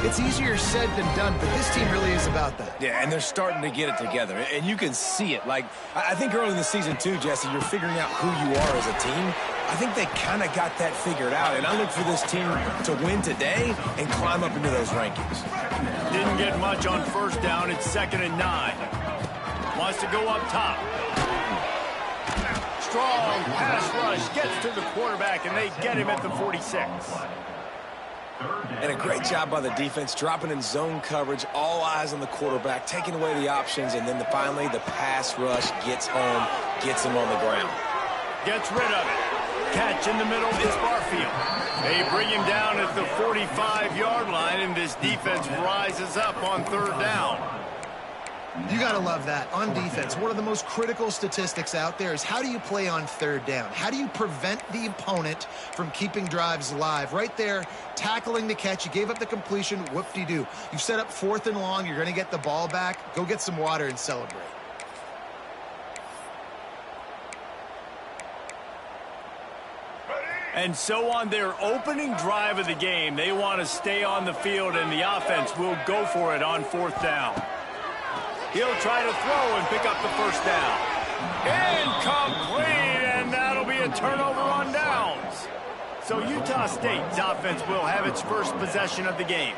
It's easier said than done, but this team really is about that. Yeah, and they're starting to get it together, and you can see it. Like, I think early in the season, too, Jesse, you're figuring out who you are as a team. I think they kind of got that figured out, and I look for this team to win today and climb up into those rankings. Didn't get much on first down. It's 2nd and 9. Wants to go up top. Strong pass rush gets to the quarterback, and they get him at the 46. And a great job by the defense, dropping in zone coverage, all eyes on the quarterback, taking away the options, and then finally the pass rush gets home, gets him on the ground. Gets rid of it. Catch in the middle is Barfield. They bring him down at the 45-yard line, and this defense rises up on 3rd down. You got to love that. On defense, one of the most critical statistics out there is how do you play on 3rd down? How do you prevent the opponent from keeping drives alive? Right there, tackling the catch. You gave up the completion. Whoop-de-doo. You've set up 4th and long. You're going to get the ball back. Go get some water and celebrate. And so on their opening drive of the game, they want to stay on the field, and the offense will go for it on 4th down. He'll try to throw and pick up the 1st down. Incomplete, and that'll be a turnover on downs. So Utah State's offense will have its first possession of the game.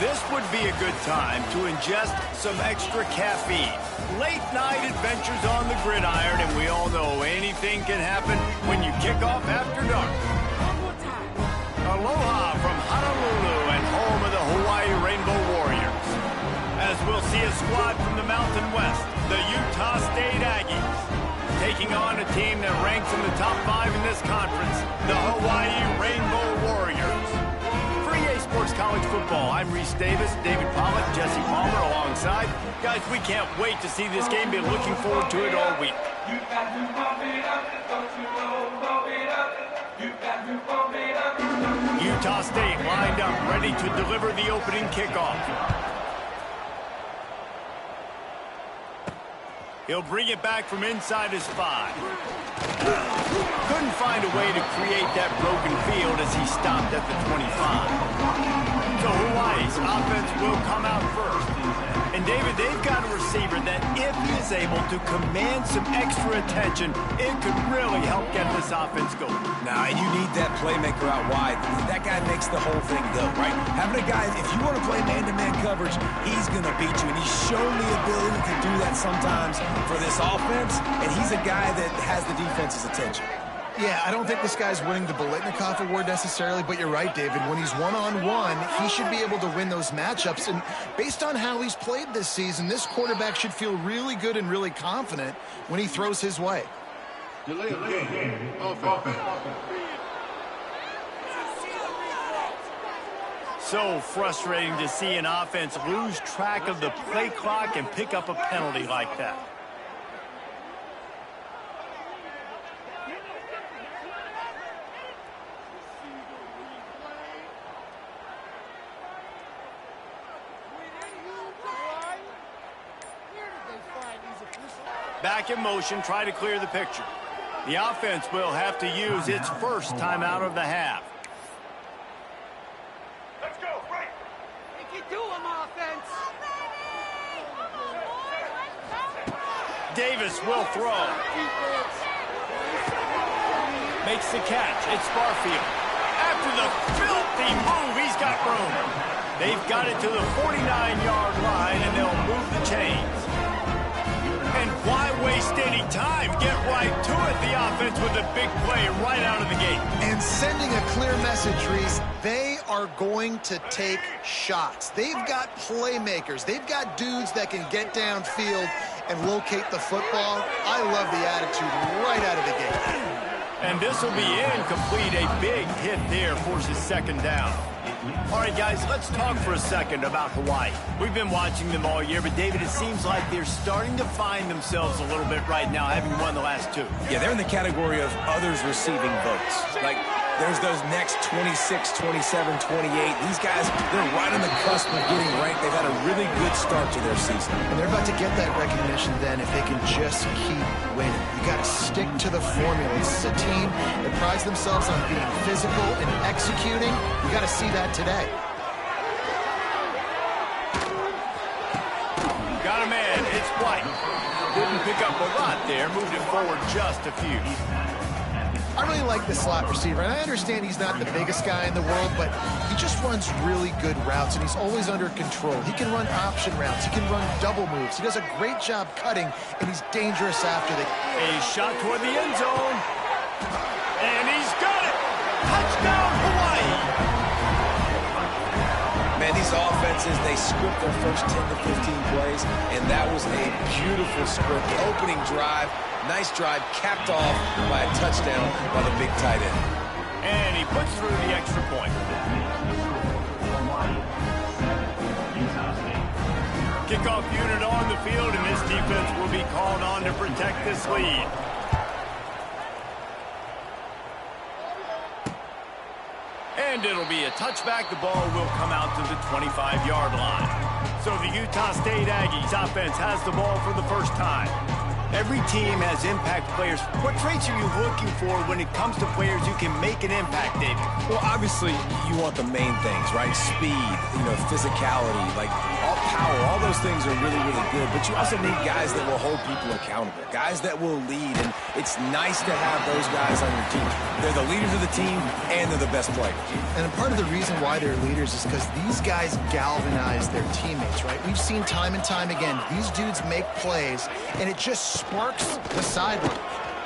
This would be a good time to ingest some extra caffeine. Late night adventures on the gridiron, and we all know anything can happen when you kick off after dark. Aloha from Honolulu and home of the Hawaii Rainbow Warriors. As we'll see a squad from the Mountain West, the Utah State Aggies, taking on a team that ranks in the top 5 in this conference, the Hawaii Rainbow Warriors. For EA Sports College Football, I'm Reese Davis, David Pollock, Jesse Palmer alongside. Guys, we can't wait to see this game. Been looking forward to it all week. Utah State lined up, ready to deliver the opening kickoff. He'll bring it back from inside his 5. Couldn't find a way to create that broken field as he stopped at the 25. So Hawaii's offense will come out first. And David, they've got a receiver that if he is able to command some extra attention, it could really help get this offense going. Now, and you need that playmaker out wide. That guy makes the whole thing go, right? Having a guy, if you want to play man-to-man coverage, he's going to beat you. And he's shown the ability to do that sometimes for this offense. And he's a guy that has the defense's attention. Yeah, I don't think this guy's winning the Biletnikoff Award necessarily, but you're right, David. When he's one-on-one, he should be able to win those matchups. And based on how he's played this season, this quarterback should feel really good and really confident when he throws his way. So frustrating to see an offense lose track of the play clock and pick up a penalty like that. Back in motion, try to clear the picture. The offense will have to use its first timeout of the half. Let's go, right. You can do them, offense. Davis will throw. Makes the catch. It's Barfield. After the filthy move, he's got room. They've got it to the 49-yard line, and they'll move the chains. And why waste any time? Get right right to it, the offense with a big play right out of the gate. And sending a clear message, Reese, they are going to take shots. They've got playmakers. They've got dudes that can get downfield and locate the football. I love the attitude right out of the gate. And this will be incomplete. A big hit there forces second down. All right, guys, let's talk for a second about Hawaii. We've been watching them all year, but, David, it seems like they're starting to find themselves a little bit right now, having won the last two. Yeah, they're in the category of others receiving votes. Like, there's those next 26, 27, 28. These guys, they're right on the cusp of getting ranked. They've had a really good start to their season. And they're about to get that recognition then if they can just keep winning. You got to stick to the formula. This is a team that prides themselves on being physical and executing. You got to see that today. Got a man. It's White. Didn't pick up a lot there. Moved it forward just a few. I really like the slot receiver, and I understand he's not the biggest guy in the world, but he just runs really good routes, and he's always under control. He can run option routes. He can run double moves. He does a great job cutting, and he's dangerous after the... A shot toward the end zone. And he's got it. Touchdown, Hawaii. Man, these offenses, they script their first 10 to 15 plays, and that was a beautiful script. Opening drive, nice drive, capped off by a touchdown by the big tight end. And he puts through the extra point. Kickoff unit on the field, and this defense will be called on to protect this lead. And it'll be a touchback. The ball will come out to the 25-yard line. So the Utah State Aggies offense has the ball for the first time. Every team has impact players. What traits are you looking for when it comes to players who can make an impact, David? Well, obviously, you want the main things, right? Speed, physicality, like all power. All those things are really, really good. But you also need guys that will hold people accountable, guys that will lead. And it's nice to have those guys on your team. They're the leaders of the team, and they're the best players. And part of the reason why they're leaders is because these guys galvanize their teammates, right? We've seen time and time again, these dudes make plays, and it just sparks the sideline.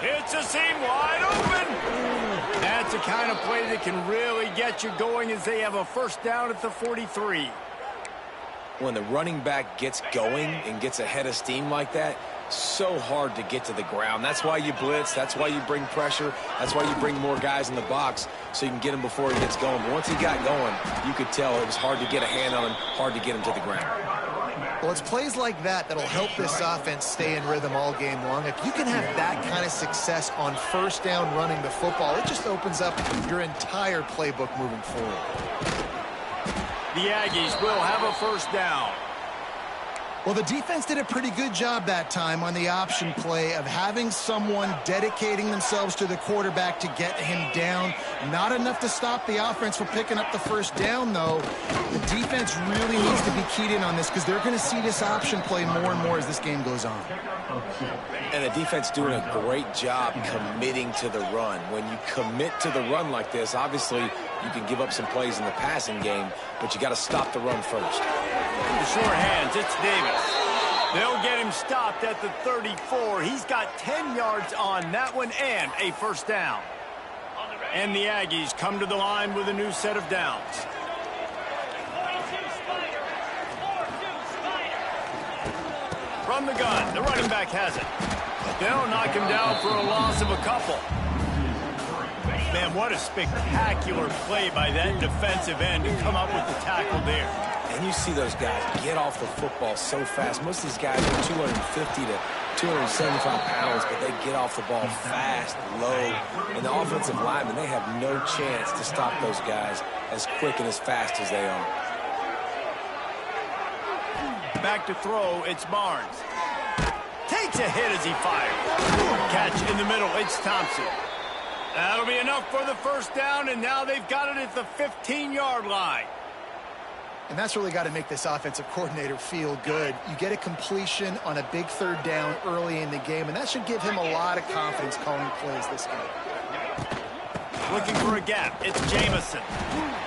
It's a seam wide open. That's the kind of play that can really get you going as they have a first down at the 43. When the running back gets going and gets ahead of steam like that, so hard to get to the ground. That's why you blitz. That's why you bring pressure. That's why you bring more guys in the box so you can get him before he gets going. But once he got going, you could tell it was hard to get a hand on him, hard to get him to the ground. Well, it's plays like that that'll help this offense stay in rhythm all game long. If you can have that kind of success on first down running the football, it just opens up your entire playbook moving forward. The Aggies will have a first down. Well, the defense did a pretty good job that time on the option play of having someone dedicating themselves to the quarterback to get him down. Not enough to stop the offense from picking up the first down, though. The defense really needs to be keyed in on this because they're going to see this option play more and more as this game goes on. And the defense doing a great job committing to the run. When you commit to the run like this, obviously you can give up some plays in the passing game, but you got to stop the run first. The short hands, it's Davis. They'll get him stopped at the 34. He's got 10 yards on that one and a first down. And the Aggies come to the line with a new set of downs. From the gun, the running back has it. They'll knock him down for a loss of a couple. Man, what a spectacular play by that defensive end to come up with the tackle there. And you see those guys get off the football so fast. Most of these guys are 250 to 275 pounds, but they get off the ball fast, low. And the offensive linemen, they have no chance to stop those guys as quick and as fast as they are. Back to throw, it's Barnes. Takes a hit as he fires. Catch in the middle, it's Thompson. That'll be enough for the first down, and now they've got it at the 15-yard line. And that's really got to make this offensive coordinator feel good. You get a completion on a big third down early in the game, and that should give him a lot of confidence calling plays this game. Looking for a gap, it's Jamison.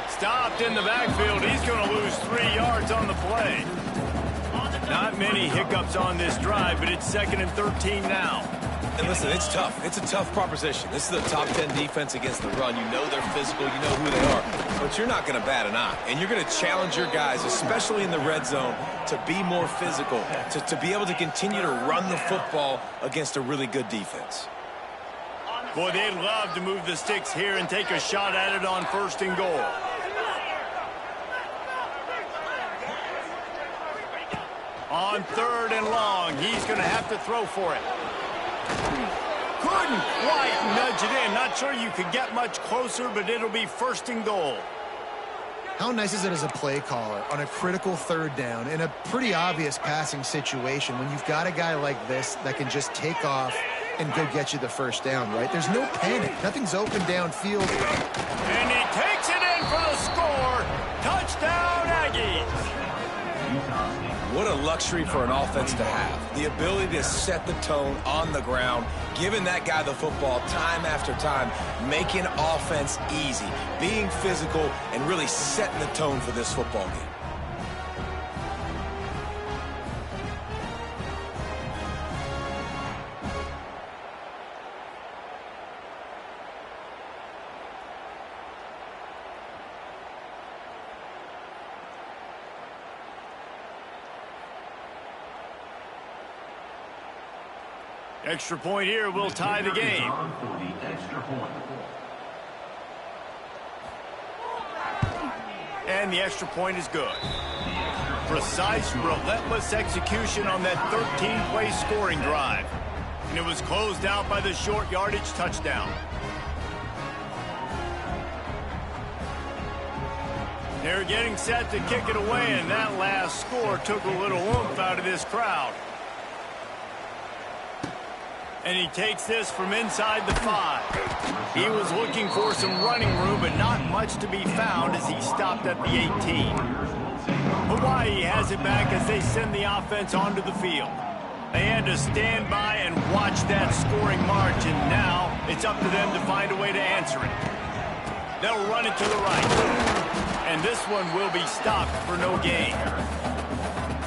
Stopped in the backfield, he's going to lose 3 yards on the play. Not many hiccups on this drive, but it's 2nd and 13 now. And listen, it's tough. It's a tough proposition. This is a top 10 defense against the run. You know they're physical. You know who they are. But you're not going to bat an eye. And you're going to challenge your guys, especially in the red zone, to be more physical, to be able to continue to run the football against a really good defense. Boy, they'd love to move the sticks here and take a shot at it on 1st and goal. On 3rd and long, he's going to have to throw for it. Couldn't quite nudge it in. Not sure you could get much closer, but it'll be 1st and goal. How nice is it as a play caller on a critical 3rd down in a pretty obvious passing situation when you've got a guy like this that can just take off and go get you the 1st down, right? There's no panic. Nothing's open downfield. And he takes it in for the score. Touchdown, Aggies. What a luxury for an offense to have. The ability to set the tone on the ground, giving that guy the football time after time, making offense easy, being physical, and really setting the tone for this football game. Extra point here will tie the game. And the extra point is good. Precise, relentless execution on that 13-play scoring drive. And it was closed out by the short yardage touchdown. They're getting set to kick it away, and that last score took a little oomph out of this crowd. And he takes this from inside the 5. He was looking for some running room, but not much to be found as he stopped at the 18. Hawaii has it back as they send the offense onto the field. They had to stand by and watch that scoring march, and now it's up to them to find a way to answer it. They'll run it to the right. And this one will be stopped for no gain.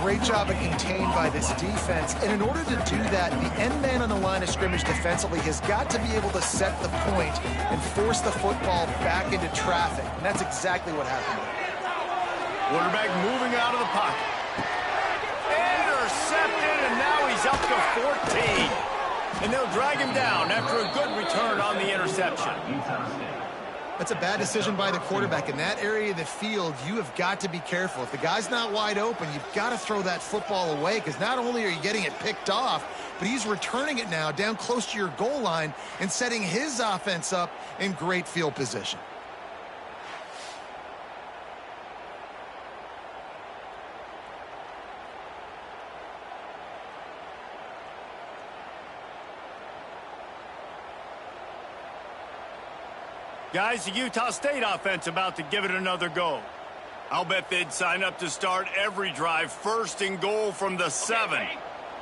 Great job of contained by this defense. And in order to do that, the end man on the line of scrimmage defensively has got to be able to set the point and force the football back into traffic. And that's exactly what happened. Quarterback moving out of the pocket. Intercepted, and now he's up to 14. And they'll drag him down after a good return on the interception. That's a bad decision by the quarterback. In that area of the field, you have got to be careful. If the guy's not wide open, you've got to throw that football away, because not only are you getting it picked off, but he's returning it now down close to your goal line and setting his offense up in great field position. Guys, the Utah State offense about to give it another go. I'll bet they'd sign up to start every drive 1st and goal from the 7.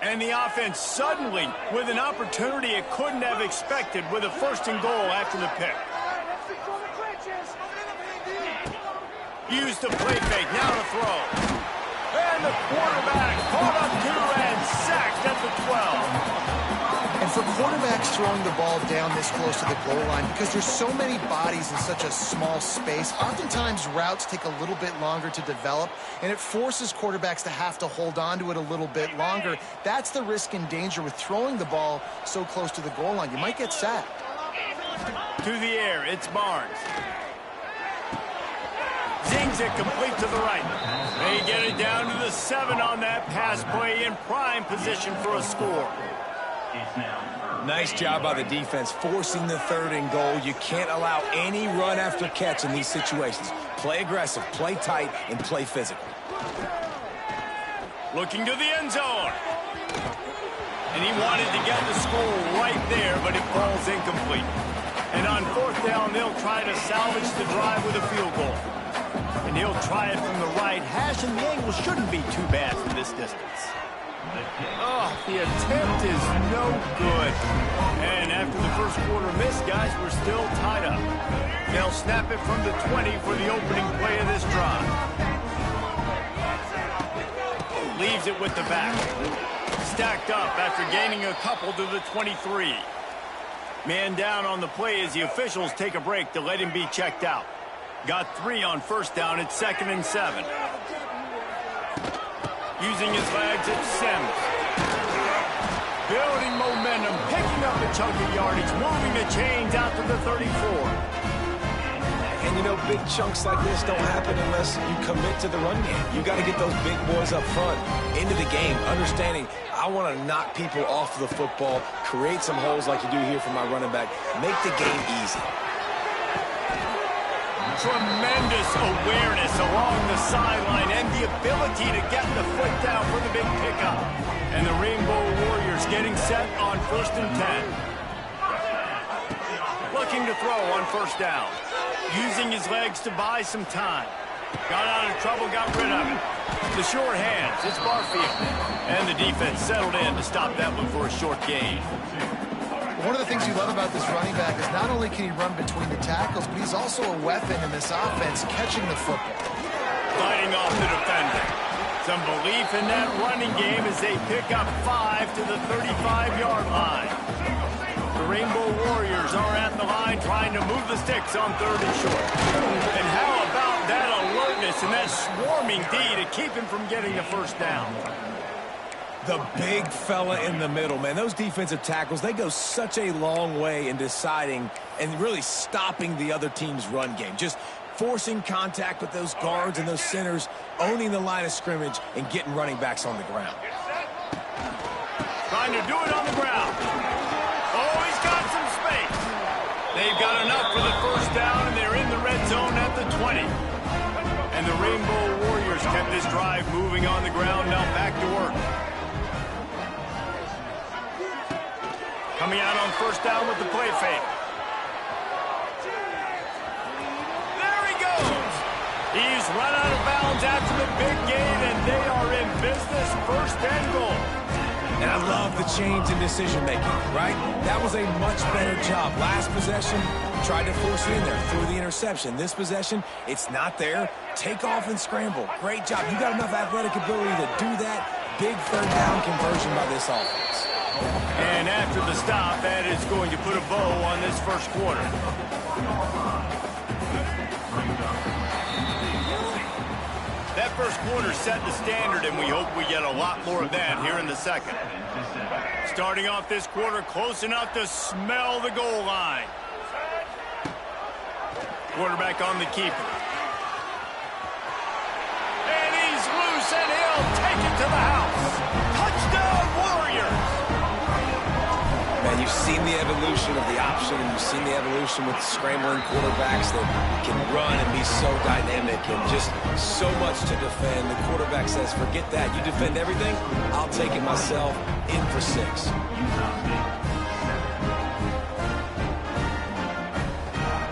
And the offense suddenly with an opportunity it couldn't have expected with a 1st and goal after the pick. Used the play fake, now to throw. And the quarterback caught up to and sacked at the 12. And for quarterbacks throwing the ball down this close to the goal line, because there's so many bodies in such a small space, oftentimes routes take a little bit longer to develop, and it forces quarterbacks to have to hold on to it a little bit longer. That's the risk and danger with throwing the ball so close to the goal line. You might get sacked. To the air, it's Barnes. Zings it complete to the right. They get it down to the 7 on that pass play in prime position for a score. Nice job by the defense forcing the 3rd and goal. You can't allow any run after catch in these situations. Play aggressive, play tight, and play physical. Looking to the end zone. And he wanted to get the score right there, but it falls incomplete. And on 4th down, they'll try to salvage the drive with a field goal. And he'll try it from the right hash, and the angle shouldn't be too bad from this distance. Oh, the attempt is no good. And after the first quarter miss, guys, we're still tied up. They'll snap it from the 20 for the opening play of this drive. Leaves it with the back. stacked up after gaining a couple to the 23. Man down on the play as the officials take a break to let him be checked out. Got 3 on first down at 2nd and 7. Using his legs, it's Sims. Building momentum, picking up a chunk of yardage, moving the chains out to the 34. And, you know, big chunks like this don't happen unless you commit to the run game. You got to get those big boys up front into the game, understanding I want to knock people off the football, create some holes like you do here for my running back, make the game easy. Tremendous awareness along the sideline and the ability to get the foot down for the big pickup. And the Rainbow Warriors getting set on 1st and 10. Looking to throw on first down. Using his legs to buy some time. Got out of trouble, got rid of it. The short hands, it's Barfield. And the defense settled in to stop that one for a short gain. One of the things you love about this running back is not only can he run between the tackles, but he's also a weapon in this offense, catching the football. Fighting off the defender. Some belief in that running game as they pick up 5 to the 35-yard line. The Rainbow Warriors are at the line trying to move the sticks on 3rd and short. And how about that alertness and that swarming D to keep him from getting the first down? The big fella in the middle, man. Those defensive tackles, they go such a long way in deciding and really stopping the other team's run game. Just forcing contact with those guards and those centers, owning the line of scrimmage, and getting running backs on the ground. Trying to do it on the ground. Oh, he's got some space. They've got enough for the first down, and they're in the red zone at the 20. And the Rainbow Warriors kept this drive moving on the ground, now back to work. Coming out on first down with the play fake. There he goes. He's run out of bounds after the big gain, and they are in business, 1st and goal. And I love the change in decision-making, right? That was a much better job. Last possession, tried to force it in there, threw the interception. This possession, it's not there. Take off and scramble. Great job. You got enough athletic ability to do that. Big 3rd down conversion by this offense. And after the stop, that is going to put a bow on this first quarter. That first quarter set the standard, and we hope we get a lot more of that here in the second. Starting off this quarter close enough to smell the goal line. Quarterback on the keeper. And he's loose, and he'll take it to the house. Touchdown, Warriors! Man, you've seen the evolution of the option, and you've seen the evolution with scrambling quarterbacks that can run and be so dynamic and just so much to defend. The quarterback says, forget that. You defend everything, I'll take it myself. In for 6.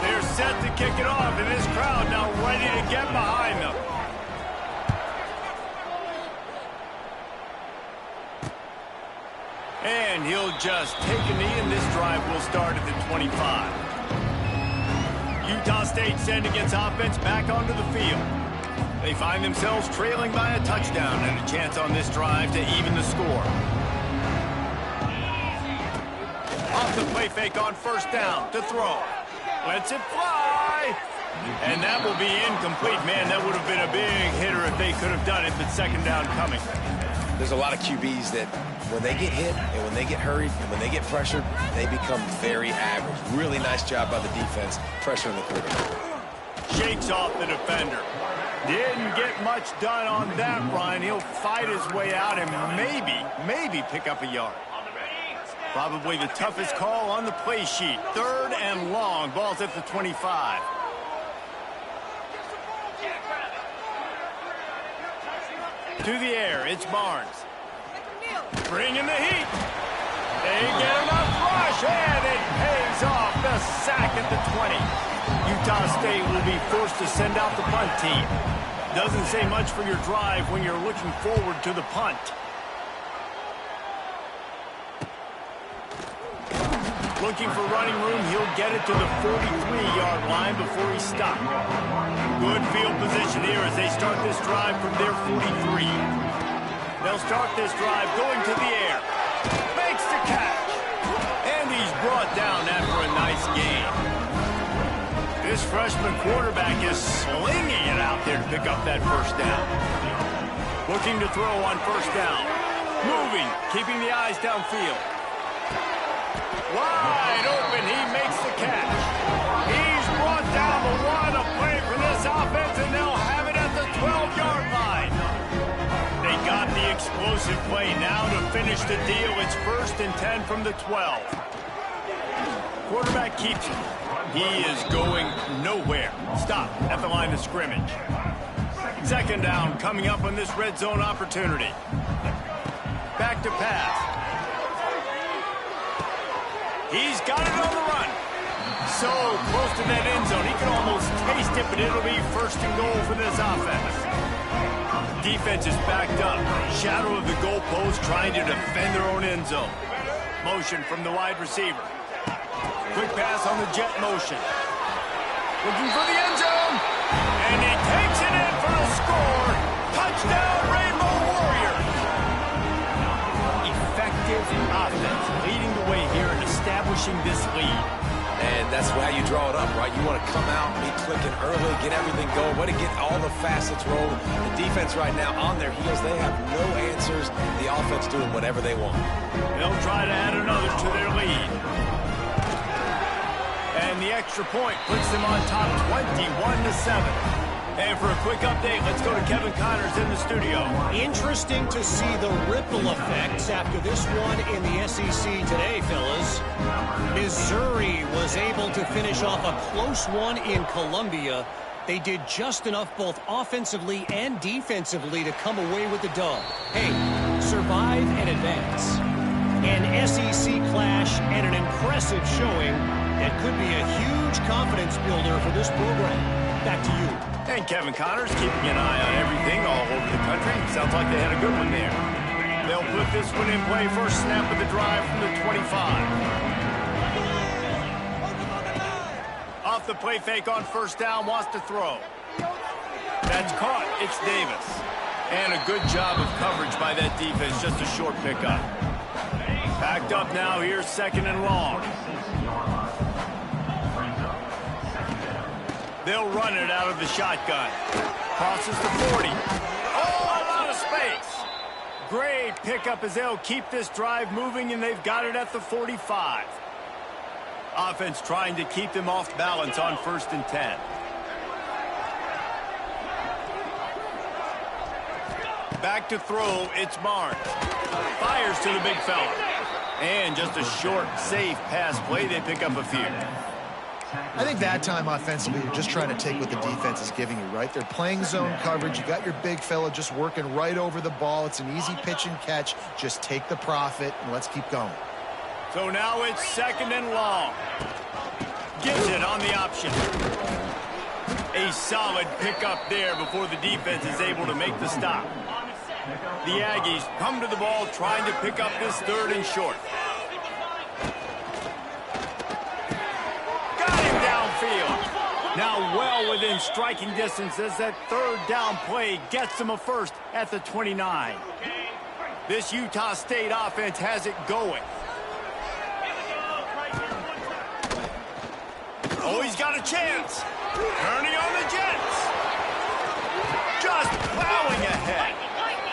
They're set to kick it off, and this crowd now ready to get behind them. And he'll just take a knee, and this drive will start at the 25. Utah State sending its offense back onto the field. They find themselves trailing by a touchdown and a chance on this drive to even the score. Off the play fake on first down to throw. Lets it fly. And that will be incomplete. Man, that would have been a big hitter if they could have done it, but 2nd down coming. There's a lot of QBs that when they get hit and when they get hurried and when they get pressured, they become very average. Really nice job by the defense, pressuring the quarterback. Shakes off the defender. Didn't get much done on that run. He'll fight his way out and maybe pick up a yard. Probably the toughest call on the play sheet. 3rd and long. Ball's at the 25. To the air, it's Barnes. Bringing the heat. They get enough rush, and it pays off. The sack at the 20. Utah State will be forced to send out the punt team. Doesn't say much for your drive when you're looking forward to the punt. Looking for running room, he'll get it to the 43-yard line before he's stopped. Good field position here as they start this drive from their 43. They'll start this drive going to the air. Makes the catch. And he's brought down after a nice gain. This freshman quarterback is slinging it out there to pick up that first down. Looking to throw on first down. Moving, keeping the eyes downfield. Wide open, he makes the catch. He's brought down the one, a play for this offense, and they'll have it at the 12-yard line. They got the explosive play now to finish the deal. It's 1st and 10 from the 12. Quarterback keeps it. He is going nowhere. Stop at the line of scrimmage. 2nd down coming up on this red zone opportunity. Back to pass. He's got it on the run. So close to that end zone. He can almost taste it, but it'll be 1st and goal for this offense. Defense is backed up. Shadow of the goalpost trying to defend their own end zone. Motion from the wide receiver. Quick pass on the jet motion. Looking for the end zone. And he takes it in for the score. Touchdown, Rainbow Warriors. Effective offense leading the way here and establishing this lead. And that's how you draw it up, right? You want to come out, be clicking early, get everything going, want to get all the facets rolling. The defense right now on their heels, they have no answers. The offense doing whatever they want. They'll try to add another to their lead. And the extra point puts them on top 21-7. And for a quick update, let's go to Kevin Connors in the studio. Interesting to see the ripple effects after this one in the SEC today, fellas. Missouri was able to finish off a close one in Columbia. They did just enough both offensively and defensively to come away with the dub. Hey, survive and advance. An SEC clash and an impressive showing that could be a huge confidence builder for this program. Back to you. And Kevin Connors keeping an eye on everything all over the country. Sounds like they had a good one there. They'll put this one in play. First snap of the drive from the 25. Off the play fake on first down, wants to throw. That's caught. It's Davis. And a good job of coverage by that defense. Just a short pickup. Backed up now. Here's 2nd and long. They'll run it out of the shotgun. Crosses the 40. Oh, a lot of space. Great pickup as they'll keep this drive moving, and they've got it at the 45. Offense trying to keep them off balance on 1st and 10. Back to throw, it's Barnes. Fires to the big fella. And just a short, safe pass play. They pick up a few. I think that time offensively, you're just trying to take what the defense is giving you, right? They're playing zone coverage. You got your big fella just working right over the ball. It's an easy pitch and catch. Just take the profit, and let's keep going. So now it's 2nd and long. Gets it on the option. A solid pickup there before the defense is able to make the stop. The Aggies come to the ball trying to pick up this 3rd and short. Now well within striking distance as that 3rd down play gets them a first at the 29. This Utah State offense has it going. Oh, he's got a chance. Turning on the Jets. Just plowing ahead.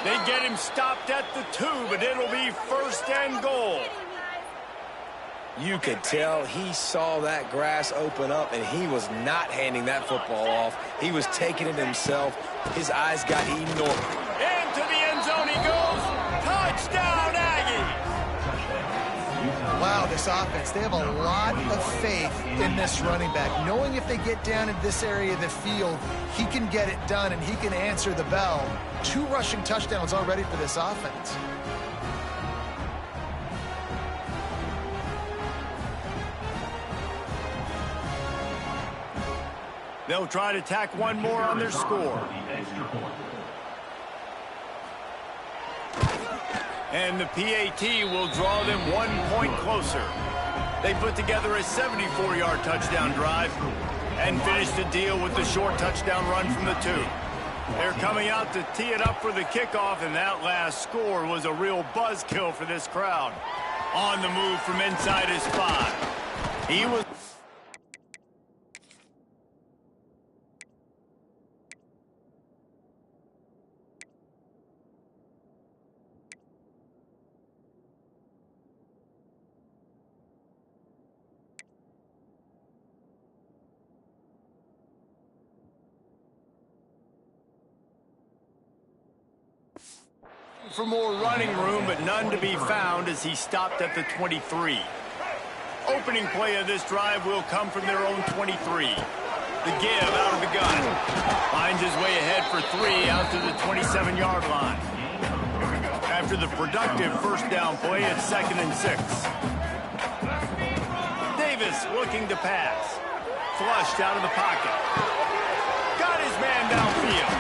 They get him stopped at the 2, but it'll be 1st and goal. You could tell he saw that grass open up, and he was not handing that football off. He was taking it himself. His eyes got enormous. Into the end zone he goes. Touchdown, Aggies! Wow, this offense, they have a lot of faith in this running back. Knowing if they get down in this area of the field, he can get it done, and he can answer the bell. 2 rushing touchdowns already for this offense. They'll try to tack one more on their score. And the PAT will draw them 1 point closer. They put together a 74-yard touchdown drive and finish the deal with the short touchdown run from the 2. They're coming out to tee it up for the kickoff, and that last score was a real buzzkill for this crowd. On the move from inside his 5. He was... for more running room, but none to be found as he stopped at the 23. Opening play of this drive will come from their own 23. The give out of the gun. Finds his way ahead for 3 out to the 27-yard line. After the productive first down play, it's 2nd and 6. Davis looking to pass. Flushed out of the pocket. Got his man downfield.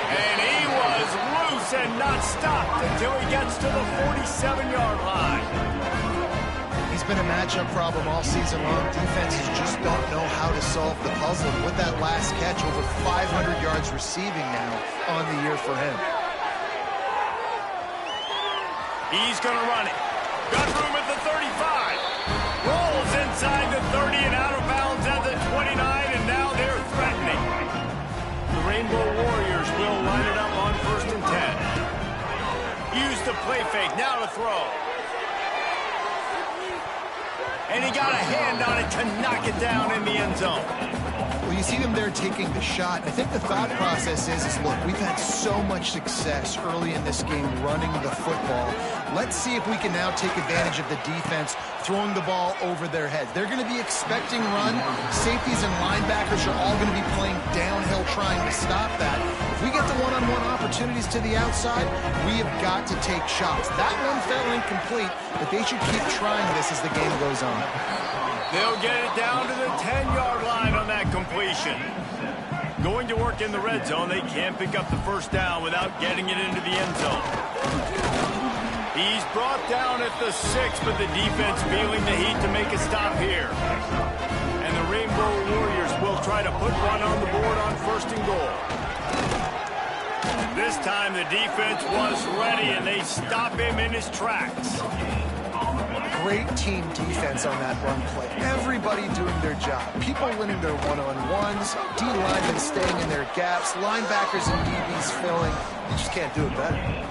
And he was loose and not stopped until he gets to the 47-yard line. He's been a matchup problem all season long. Defenses just don't know how to solve the puzzle. With that last catch, over 500 yards receiving now on the year for him. He's going to run it. Got room at the 35. Rolls inside the 30 and out of bounds at the 29, and now they're threatening. The Rainbow Warriors will line it up on 1st and 10. Use the play fake, now to throw. And he got a hand on it to knock it down in the end zone. Well, you see them there taking the shot. I think the thought process is look, we've had so much success early in this game running the football. Let's see if we can now take advantage of the defense throwing the ball over their heads. They're going to be expecting run. Safeties and linebackers are all going to be playing downhill trying to stop that. If we get the one-on-one opportunities to the outside, we have got to take shots. That one fell incomplete, but they should keep trying this as the game goes on. They'll get it down to the 10-yard line on that completion. Going to work in the red zone, they can't pick up the first down without getting it into the end zone. He's brought down at the 6, but the defense feeling the heat to make a stop here. And the Rainbow Warriors will try to put one on the board on 1st and goal. This time the defense was ready, and they stop him in his tracks. Great team defense on that run play. Everybody doing their job. People winning their one-on-ones, D-linemen staying in their gaps, linebackers and DBs filling. You just can't do it better.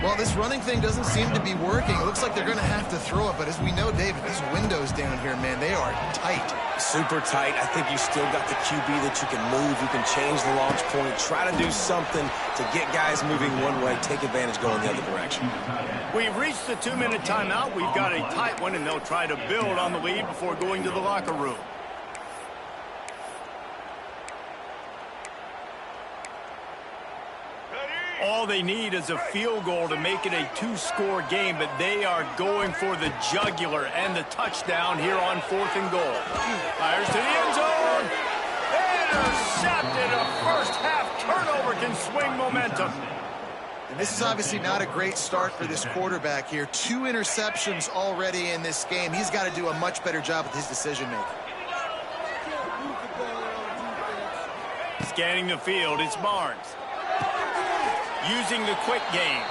Well, this running thing doesn't seem to be working. It looks like they're going to have to throw it, but as we know, David, these windows down here, man, they are tight. Super tight. I think you still got the QB that you can move. You can change the launch point, try to do something to get guys moving one way, take advantage going the other direction. We've reached the 2-minute timeout. We've got a tight one, and they'll try to build on the lead before going to the locker room. All they need is a field goal to make it a 2-score game, but they are going for the jugular and the touchdown here on 4th and goal. Fires to the end zone. Intercepted. A first-half turnover can swing momentum. And this is obviously not a great start for this quarterback here. 2 interceptions already in this game. He's got to do a much better job with his decision-making. Scanning the field, it's Barnes. Using the quick game.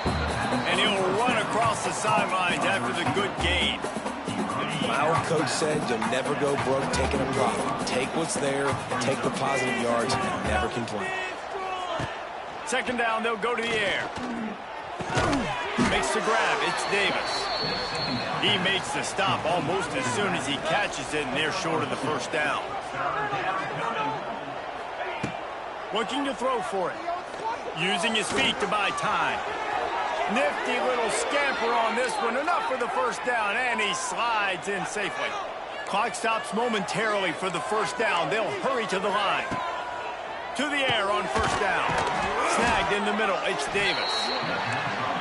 And he'll run across the sidelines after the good gain. My old coach said you'll never go broke taking a profit. Take what's there, take the positive yards, and never complain. 2nd down, they'll go to the air. Makes the grab, it's Davis. He makes the stop almost as soon as he catches it, and they're short of the first down. Looking to throw for it. Using his feet to buy time. Nifty little scamper on this one. Enough for the first down, and he slides in safely. Clock stops momentarily for the first down. They'll hurry to the line. To the air on 1st down. Snagged in the middle. It's Davis.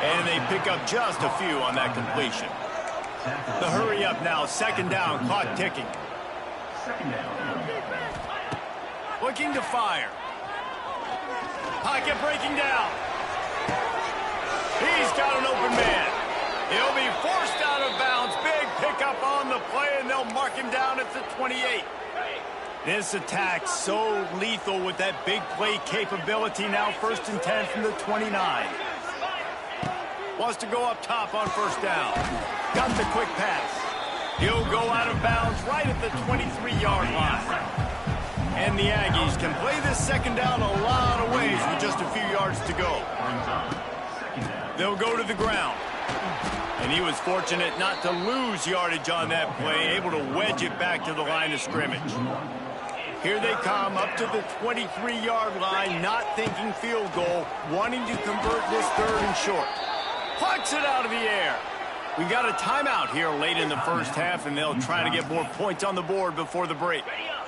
And they pick up just a few on that completion. The hurry up now. 2nd down. Clock ticking. Looking to fire. Pocket breaking down. He's got an open man. He'll be forced out of bounds. Big pickup on the play, and they'll mark him down at the 28. This attack's so lethal with that big play capability. Now 1st and 10 from the 29. Wants to go up top on 1st down. Got the quick pass. He'll go out of bounds right at the 23-yard line. And the Aggies can play this 2nd down a lot of ways with just a few yards to go. They'll go to the ground. And he was fortunate not to lose yardage on that play, able to wedge it back to the line of scrimmage. Here they come up to the 23-yard line, not thinking field goal, wanting to convert this 3rd and short. Pucks it out of the air. We got a timeout here late in the 1st half, and they'll try to get more points on the board before the break.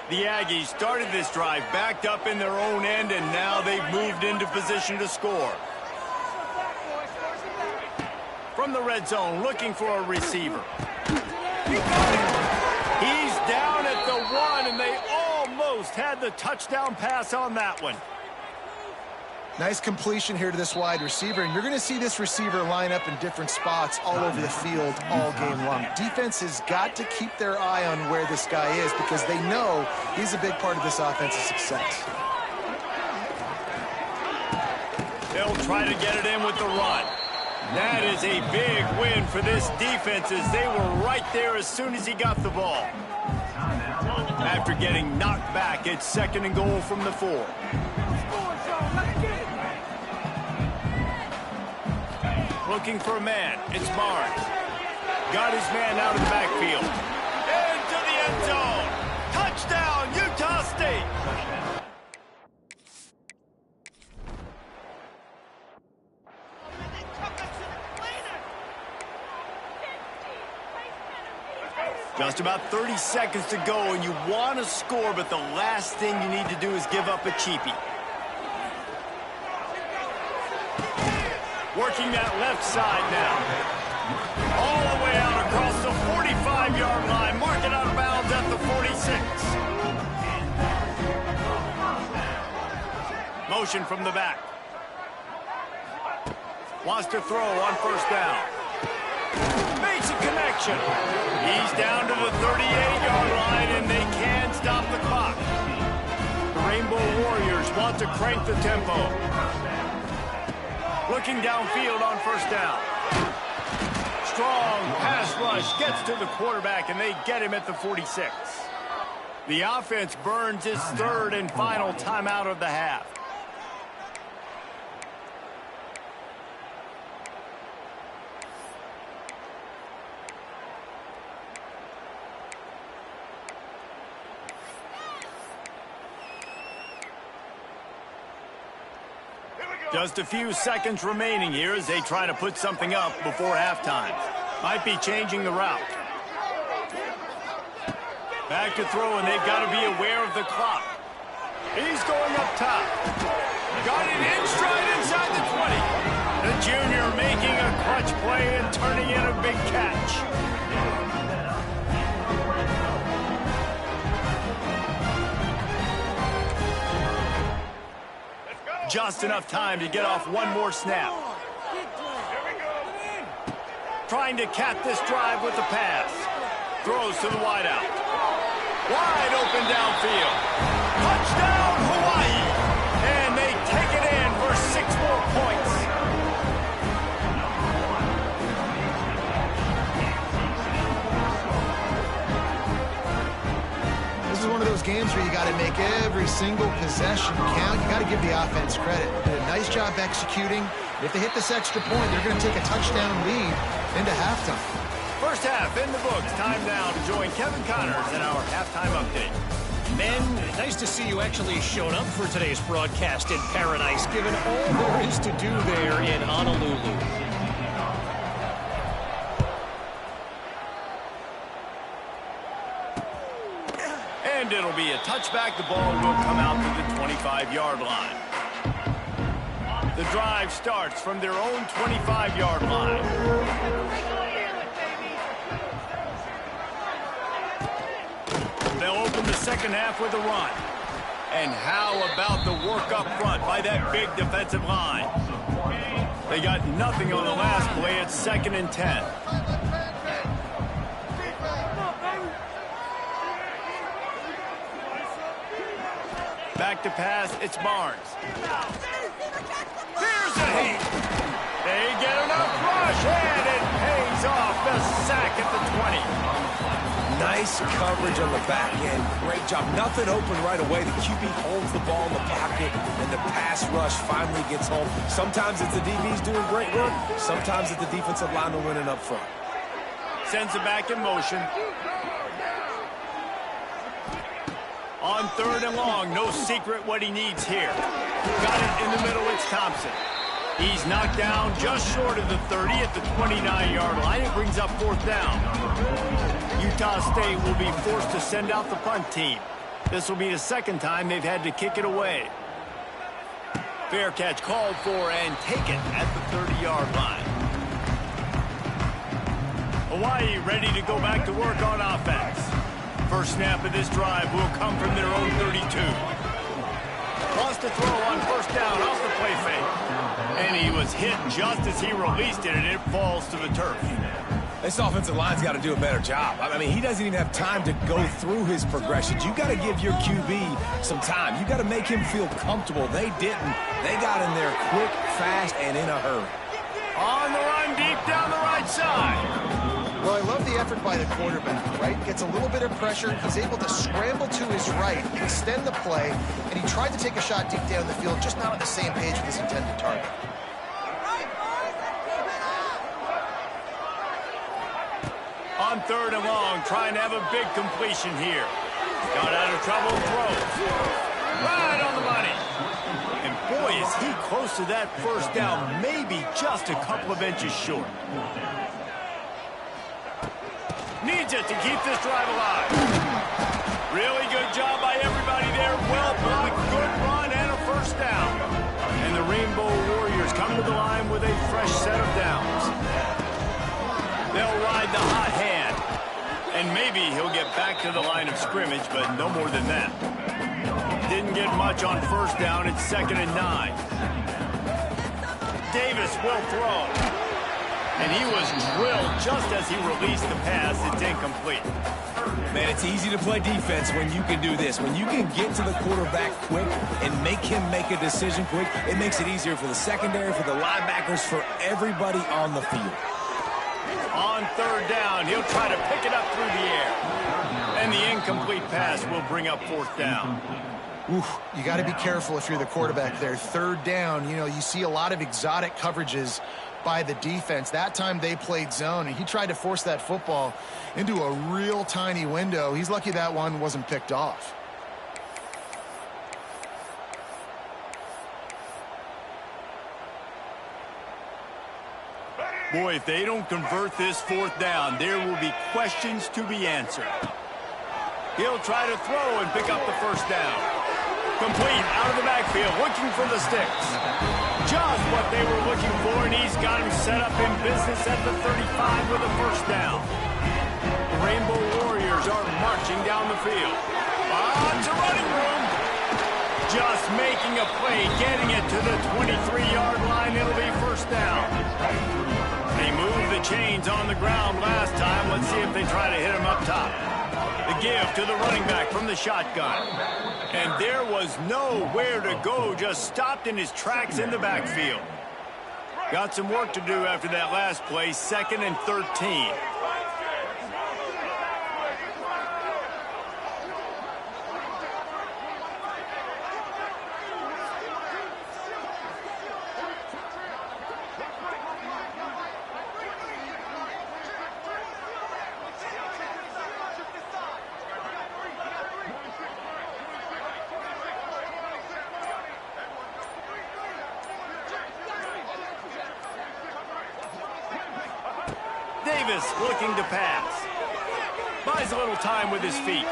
The Aggies started this drive backed up in their own end, and now they've moved into position to score. From the red zone, looking for a receiver. He's down at the 1, and they almost had the touchdown pass on that one. Nice completion here to this wide receiver, and you're going to see this receiver line up in different spots all over the field all game long. Defense has got to keep their eye on where this guy is because they know he's a big part of this offense's success. They'll try to get it in with the run. That is a big win for this defense as they were right there as soon as he got the ball. After getting knocked back, it's 2nd and goal from the 4. Looking for a man. It's Barnes. Got his man out of the backfield. Into the end zone. Touchdown, Utah State. Just about 30 seconds to go, and you want to score, but the last thing you need to do is give up a cheapie. Working that left side now. All the way out across the 45-yard line. Mark it out of bounds at the 46. Motion from the back. Wants to throw on 1st down. Makes a connection. He's down to the 38-yard line, and they can stop the clock. The Rainbow Warriors want to crank the tempo. Looking downfield on 1st down. Strong pass rush gets to the quarterback, and they get him at the 46. The offense burns its 3rd and final timeout of the half. Just a few seconds remaining here as they try to put something up before halftime. Might be changing the route. Back to throw, and they've got to be aware of the clock. He's going up top. Got it in stride inside the 20. The junior making a clutch play and turning in a big catch. Just enough time to get off one more snap. Trying to cap this drive with the pass. Throws to the wideout. Wide open downfield. Touchdown, Hawaii! And they take it in for 6 more points. This is one of those games where you got to make every single possession count. You got to give the offense credit. They did a nice job executing. If they hit this extra point, they're going to take a touchdown lead into halftime. First half in the books. Time now to join Kevin Connors in our halftime update. Men, nice to see you actually showed up for today's broadcast in paradise, given all there is to do there in Honolulu. And it'll be a touchback. The ball will come out to the 25-yard line. The drive starts from their own 25-yard line. They'll open the second half with a run. And how about the work up front by that big defensive line? They got nothing on the last play. It's 2nd and 10. Back to pass, it's Barnes. Here's a hit. They get enough rush, and it pays off. The sack at the 20. Nice coverage on the back end. Great job. Nothing open right away. The QB holds the ball in the pocket, and the pass rush finally gets home. Sometimes it's the DBs doing great work. Sometimes it's the defensive lineman winning up front. Sends it back in motion. On 3rd and long, no secret what he needs here. Got it in the middle, it's Thompson. He's knocked down just short of the 30 at the 29-yard line. It brings up 4th down. Utah State will be forced to send out the punt team. This will be the 2nd time they've had to kick it away. Fair catch called for and taken at the 30-yard line. Hawaii ready to go back to work on offense. First snap of this drive will come from their own 32. Lost a throw on 1st down off the play fake. And he was hit just as he released it, and it falls to the turf. This offensive line's got to do a better job. I mean, he doesn't even have time to go through his progressions. You got to give your QB some time. You got to make him feel comfortable. They didn't. They got in there quick, fast, and in a hurry. On the run, deep down the right side. Well, I love the effort by the quarterback, right? Gets a little bit of pressure. He's able to scramble to his right, extend the play, and he tried to take a shot deep down the field, just not on the same page with his intended target. On 3rd and long, trying to have a big completion here. Got out of trouble, throws. Right on the money. And boy, is he close to that 1st down, maybe just a couple of inches short. Needs it to keep this drive alive. Really good job by everybody there. Well blocked, good run, and a 1st down. And the Rainbow Warriors come to the line with a fresh set of downs. They'll ride the hot hand. And maybe he'll get back to the line of scrimmage, but no more than that. Didn't get much on 1st down. It's 2nd and 9. Davis will throw. And he was drilled just as he released the pass. It's incomplete. Man, it's easy to play defense when you can do this. When you can get to the quarterback quick and make him make a decision quick, it makes it easier for the secondary, for the linebackers, for everybody on the field. On 3rd down, he'll try to pick it up through the air. And the incomplete pass will bring up 4th down. Oof, you got to be careful if you're the quarterback there. 3rd down, you know, you see a lot of exotic coverages by the defense. That time they played zone, and he tried to force that football into a real tiny window. He's lucky that one wasn't picked off. Boy, if they don't convert this 4th down, there will be questions to be answered. He'll try to throw and pick up the 1st down. Complete out of the backfield, looking for the sticks. Just what they were looking for, and he's got him set up in business at the 35 with a 1st down. The Rainbow Warriors are marching down the field. Lots of running room. Just making a play, getting it to the 23-yard line. It'll be 1st down. They moved the chains on the ground last time. Let's see if they try to hit him up top. The give to the running back from the shotgun. And there was nowhere to go, just stopped in his tracks in the backfield. Got some work to do after that last play, 2nd and 13. Davis looking to pass. Buys a little time with his feet.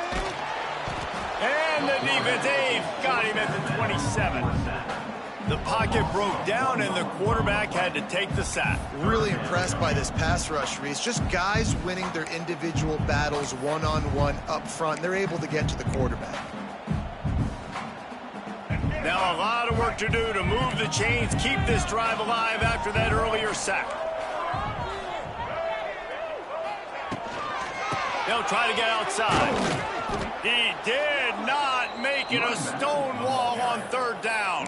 And the defense, they've got him at the 27. The pocket broke down, and the quarterback had to take the sack. Really impressed by this pass rush, Reese. Just guys winning their individual battles one-on-one up front. They're able to get to the quarterback. Now a lot of work to do to move the chains, keep this drive alive after that earlier sack. They'll try to get outside. He did not make it a stone wall on third down.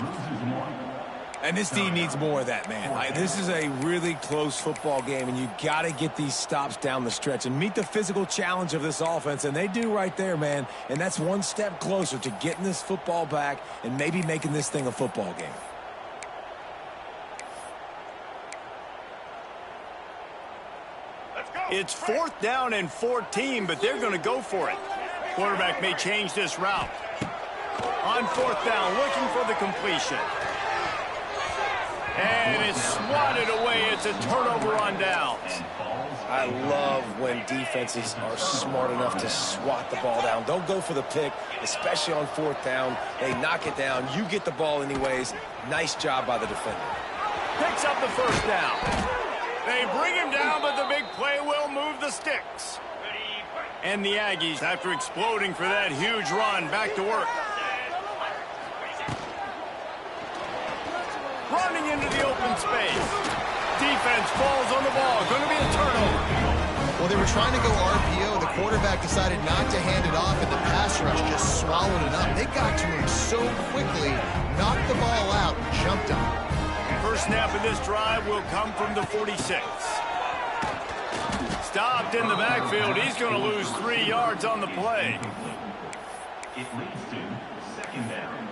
And this team needs more of that, man. This is a really close football game, and you got to get these stops down the stretch and meet the physical challenge of this offense, and they do right there, man. And that's one step closer to getting this football back and maybe making this thing a football game. It's 4th down and 14, but they're going to go for it. Quarterback may change this route. On 4th down, looking for the completion. And it's swatted away. It's a turnover on downs. I love when defenses are smart enough to swat the ball down. Don't go for the pick, especially on 4th down. They knock it down. You get the ball anyways. Nice job by the defender. Picks up the 1st down. They bring him down, but the big play will move the sticks. And the Aggies, after exploding for that huge run, back to work. Running into the open space. Defense falls on the ball. Going to be a turnover. Well, they were trying to go RPO. The quarterback decided not to hand it off, and the pass rush just swallowed it up. They got to him so quickly, knocked the ball out, and jumped on him. First snap of this drive will come from the 46. Stopped in the backfield. He's going to lose 3 yards on the play. It leads to 2nd down.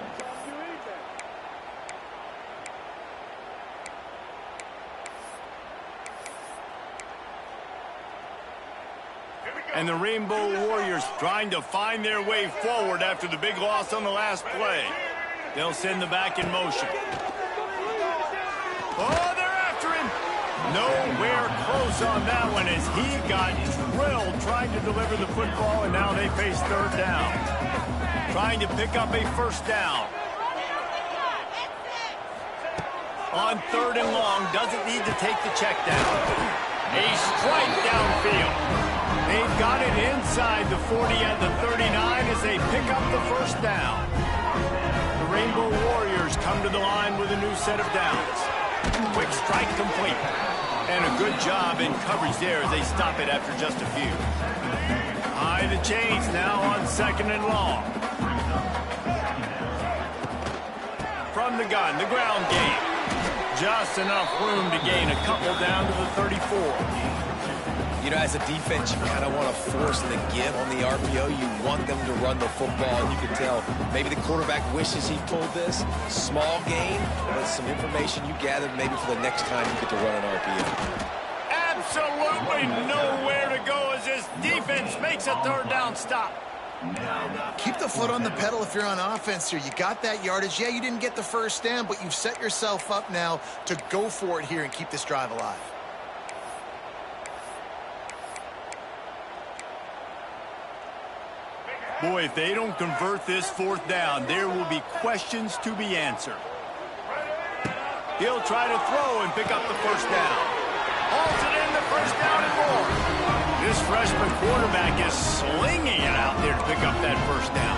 And the Rainbow Warriors trying to find their way forward after the big loss on the last play. They'll send the back in motion. Oh, they're after him. Nowhere close on that one as he got drilled trying to deliver the football, and now they face 3rd down. Trying to pick up a 1st down. On 3rd and long, doesn't need to take the check down. A strike downfield. They've got it inside the 40 and the 39 as they pick up the 1st down. The Rainbow Warriors come to the line with a new set of downs. Quick strike complete. And a good job in coverage there as they stop it after just a few. High the chains now on 2nd and long. From the gun, the ground game. Just enough room to gain a couple down to the 34. You know, as a defense, you kind of want to force the give on the RPO. You want them to run the football, and you can tell maybe the quarterback wishes he pulled this. Small gain, but some information you gathered maybe for the next time you get to run an RPO. Absolutely nowhere to go as this defense makes a 3rd down stop. Keep the foot on the pedal if you're on offense here. You got that yardage. Yeah, you didn't get the 1st down, but you've set yourself up now to go for it here and keep this drive alive. Boy, if they don't convert this 4th down, there will be questions to be answered. He'll try to throw and pick up the 1st down. Hauls it in the 1st down and more. This freshman quarterback is slinging it out there to pick up that 1st down.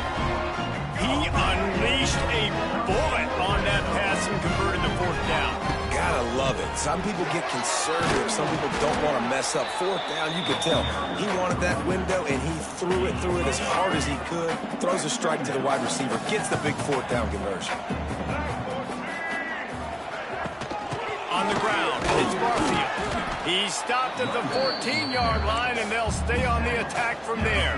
He unleashed a bullet on that pass and converted the 4th down. Gotta love it. Some people get conservative. Some people don't want to mess up. 4th down, you could tell. He wanted that window, and he threw it as hard as he could. Throws a strike to the wide receiver. Gets the big 4th down conversion. On the ground, it's Barfield. He's stopped at the 14-yard line, and they'll stay on the attack from there.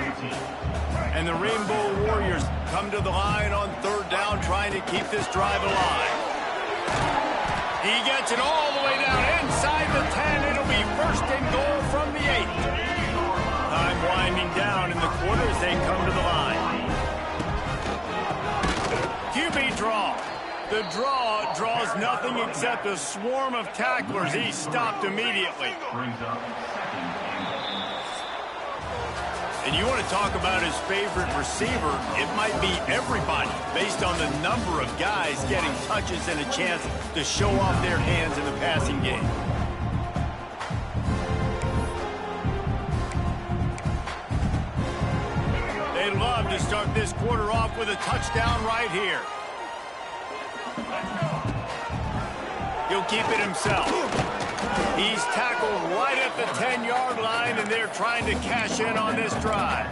And the Rainbow Warriors come to the line on 3rd down, trying to keep this drive alive. He gets it all the way down inside the 10. It'll be 1st and goal from the 8. Time winding down in the quarter as they come to the line. QB draw. The draw draws nothing except a swarm of tacklers. He's stopped immediately. And you want to talk about his favorite receiver, it might be everybody based on the number of guys getting touches and a chance to show off their hands in the passing game. They'd love to start this quarter off with a touchdown right here. He'll keep it himself. He's tackled right at the 10-yard line, and they're trying to cash in on this drive.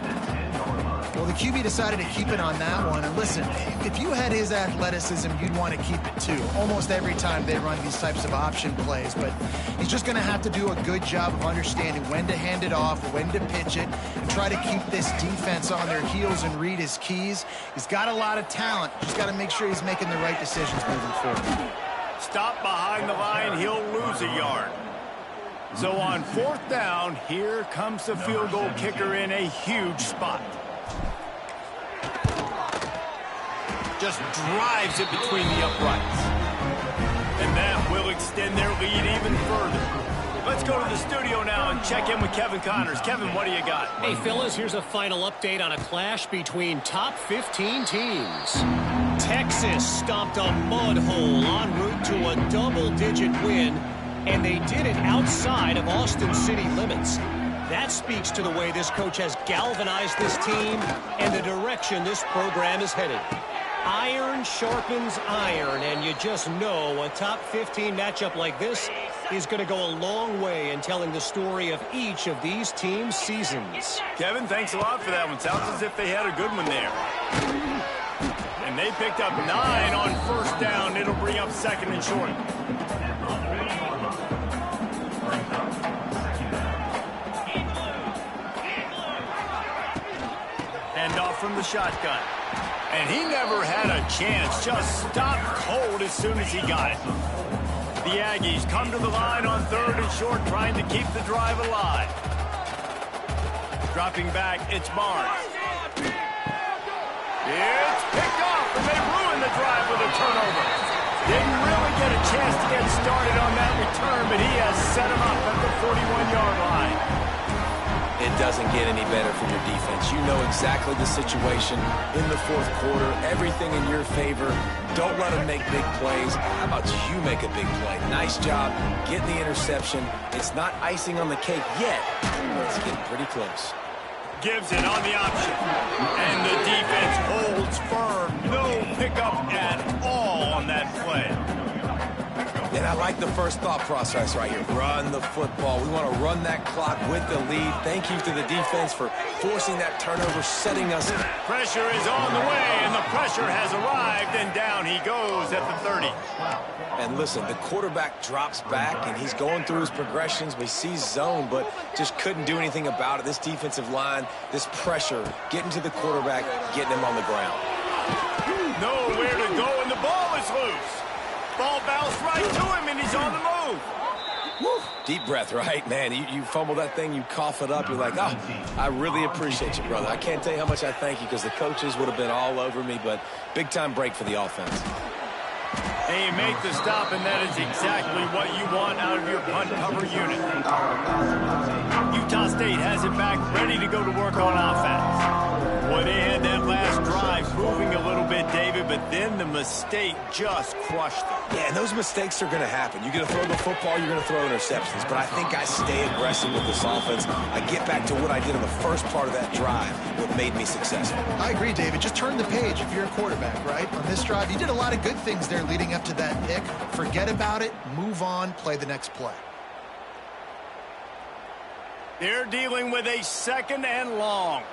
Well, the QB decided to keep it on that one. And listen, if you had his athleticism, you'd want to keep it too. Almost every time they run these types of option plays. But he's just going to have to do a good job of understanding when to hand it off, when to pitch it, and try to keep this defense on their heels and read his keys. He's got a lot of talent. Just got to make sure he's making the right decisions moving forward. Stop behind the line, he'll lose a yard. So on 4th down, here comes the field goal kicker in a huge spot. Just drives it between the uprights. And that will extend their lead even further. Let's go to the studio now and check in with Kevin Connors. Kevin, what do you got? Hey, fellas, here's a final update on a clash between top 15 teams. Texas stomped a mud hole en route to a double-digit win, and they did it outside of Austin city limits. That speaks to the way this coach has galvanized this team and the direction this program is headed. Iron sharpens iron, and you just know a top 15 matchup like this is going to go a long way in telling the story of each of these teams' seasons. Kevin, thanks a lot for that one. Sounds as if they had a good one there. And they picked up 9 on 1st down. It'll bring up 2nd and short. Hand off from the shotgun. And he never had a chance. Just stopped cold as soon as he got it. The Aggies come to the line on 3rd and short, trying to keep the drive alive. Dropping back, it's Barnes. It's picked off, and they ruin the drive with a turnover. Didn't really get a chance to get started on that return, but he has set him up at the 41-yard line. It doesn't get any better from your defense. You know exactly the situation in the 4th quarter. Everything in your favor. Don't let them make big plays. How about you make a big play? Nice job getting the interception. It's not icing on the cake yet, but it's getting pretty close. Gives it on the option. And the defense holds firm. No pickup at all on that play. And I like the first thought process right here. Run the football. We want to run that clock with the lead. Thank you to the defense for forcing that turnover, setting us. Pressure is on the way, and the pressure has arrived, and down he goes at the 30. And listen, the quarterback drops back, and he's going through his progressions. We see zone, but just couldn't do anything about it. This defensive line, this pressure, getting to the quarterback, getting him on the ground. Nowhere to go, and the ball is loose. Ball bounced right to him, and he's on the move. Woo. Deep breath, right? Man, you fumble that thing, you cough it up. You're like, oh, I really appreciate you, brother. I can't tell you how much I thank you because the coaches would have been all over me, but big-time break for the offense. And you make the stop, and that is exactly what you want out of your punt cover unit. Utah State has it back, ready to go to work on offense. Well, they had that last drive moving a little bit, David, but then the mistake just crushed them. Yeah, and those mistakes are going to happen. You're going to throw the football, you're going to throw interceptions. But I think I stay aggressive with this offense. I get back to what I did in the first part of that drive, what made me successful. I agree, David. Just turn the page if you're a quarterback, right? On this drive, you did a lot of good things there leading up to that pick. Forget about it, move on, play the next play. They're dealing with a 2nd and long.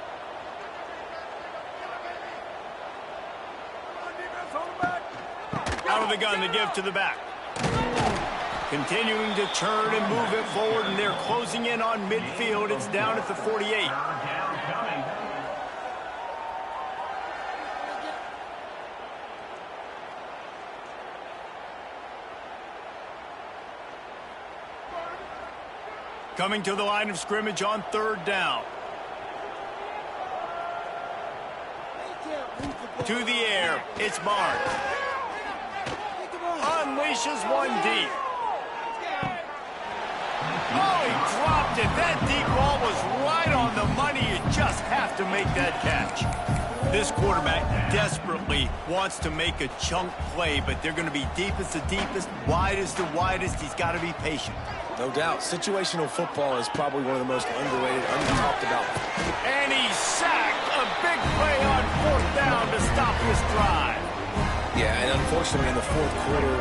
Out of the gun to give to the back. Continuing to turn and move it forward, and they're closing in on midfield. It's down at the 48. Coming to the line of scrimmage on 3rd down. To the air, it's Barnes. Unleashes one deep. Oh, he dropped it. That deep ball was right on the money. You just have to make that catch. This quarterback desperately wants to make a chunk play, but they're going to be deepest to deepest, widest to widest. He's got to be patient. No doubt. Situational football is probably one of the most underrated, under-talked about. And he sacked. A big play on 4th down to stop this drive. Yeah, and unfortunately in the 4th quarter,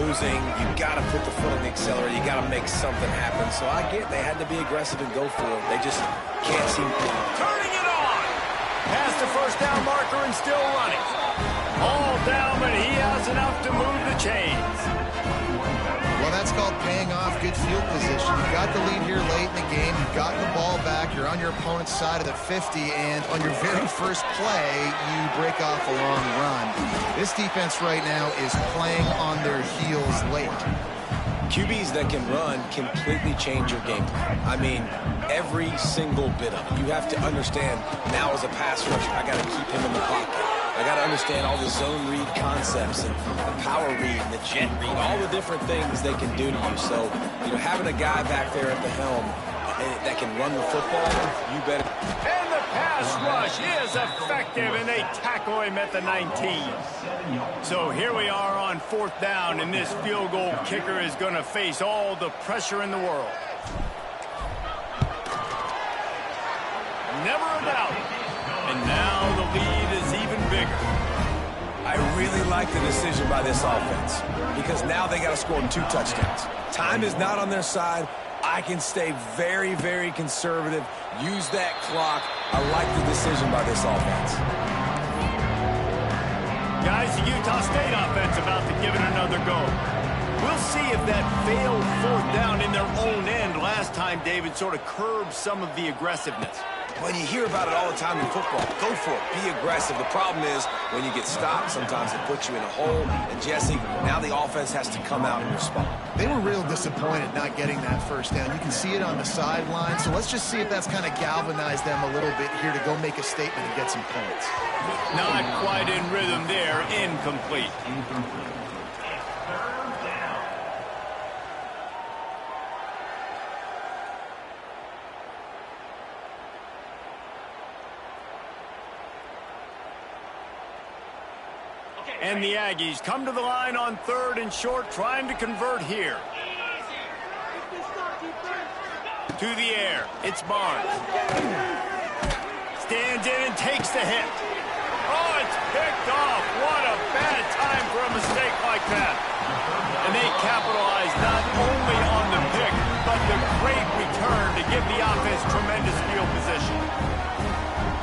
losing, you got to put the foot on the accelerator. You got to make something happen. So I get they had to be aggressive and go for it. They just can't seem to. Turning it on. Pass to the first down marker and still running. All down, but he has enough to move the chains. Well, that's called paying off good field position. You got the lead here late in the game. You've gotten the ball back. You're on your opponent's side of the 50, and on your very first play, you break off a long run. This defense right now is playing on their heels late. QBs that can run completely change your game plan. I mean, every single bit of it. You have to understand, now as a pass rusher, I got to keep him in the pocket. I got to understand all the zone read concepts and the power read and the jet read, all the different things they can do to you. So, having a guy back there at the helm that can run the football, you better. And the pass rush is effective, and they tackle him at the 19. So here we are on 4th down, and this field goal kicker is going to face all the pressure in the world. Never a doubt. And now the lead is even bigger. I really like the decision by this offense because now they got to score 2 touchdowns. Time is not on their side. I can stay very, very conservative, use that clock. I like the decision by this offense. Guys, the Utah State offense about to give it another go. We'll see if that failed 4th down in their own end last time David sort of curbed some of the aggressiveness. When you hear about it all the time in football, go for it. Be aggressive. The problem is when you get stopped, sometimes it puts you in a hole. And, Jesse, now the offense has to come out and respond. They were real disappointed not getting that first down. You can see it on the sideline. So let's just see if that's kind of galvanized them a little bit here to go make a statement and get some points. Not quite in rhythm there. Incomplete. And the Aggies come to the line on 3rd and short, trying to convert here. To the air, it's Barnes. Stands in and takes the hit. Oh, it's picked off. What a bad time for a mistake like that. And they capitalize not only on the pick, but the great return to give the offense tremendous field position.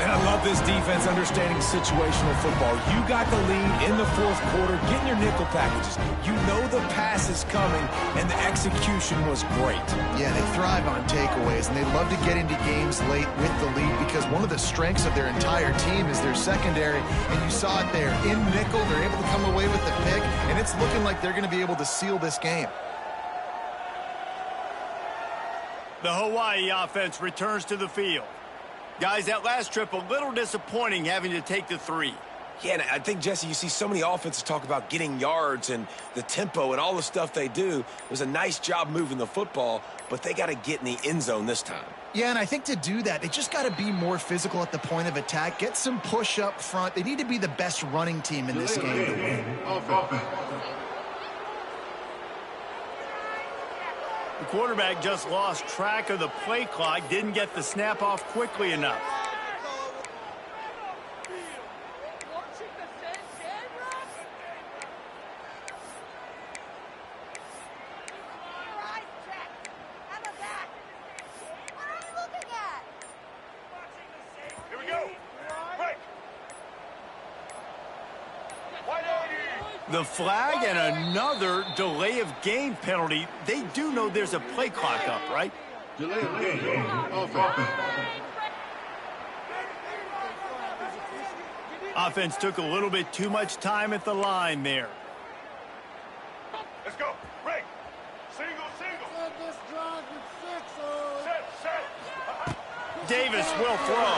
And I love this defense understanding situational football. You got the lead in the 4th quarter, getting your nickel packages. You know the pass is coming, and the execution was great. Yeah, they thrive on takeaways, and they love to get into games late with the lead because one of the strengths of their entire team is their secondary, and you saw it there. In nickel, they're able to come away with the pick, and it's looking like they're going to be able to seal this game. The Hawaii offense returns to the field. Guys, that last trip, a little disappointing having to take the 3. Yeah, and I think, Jesse, you see so many offenses talk about getting yards and the tempo and all the stuff they do. It was a nice job moving the football, but they got to get in the end zone this time. Yeah, and I think to do that, they just got to be more physical at the point of attack, get some push up front. They need to be the best running team in this game to win. The quarterback just lost track of the play clock, didn't get the snap off quickly enough. The flag and another delay of game penalty. They do know there's a play clock up, right? Delay of game. Offense. Offense took a little bit too much time at the line there. Let's go. Break. Single. Set this drive with 6. Set. Davis will throw.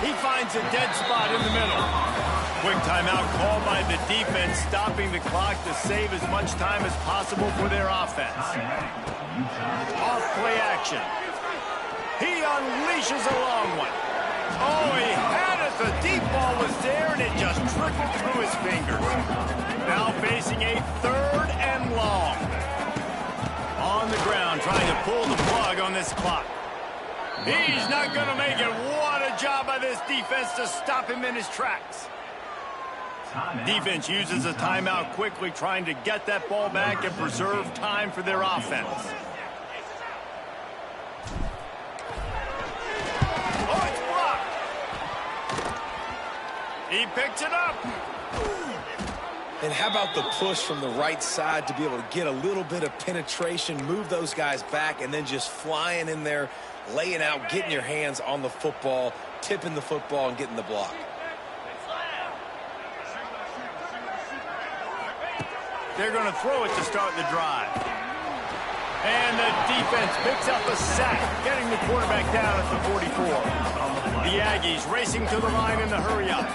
He finds a dead spot in the middle. Quick timeout called by the defense, stopping the clock to save as much time as possible for their offense. Off play action. He unleashes a long one. Oh, he had it. The deep ball was there, and it just trickled through his fingers. Now facing a 3rd and long. On the ground, trying to pull the plug on this clock. He's not going to make it. What a job by this defense to stop him in his tracks. Defense uses a timeout quickly, trying to get that ball back and preserve time for their offense. Oh, it's blocked. He picks it up. And how about the push from the right side to be able to get a little bit of penetration, move those guys back, and then just flying in there, laying out, getting your hands on the football, tipping the football, and getting the block. They're going to throw it to start the drive. And the defense picks up a sack, getting the quarterback down at the 44. The Aggies racing to the line in the hurry-up.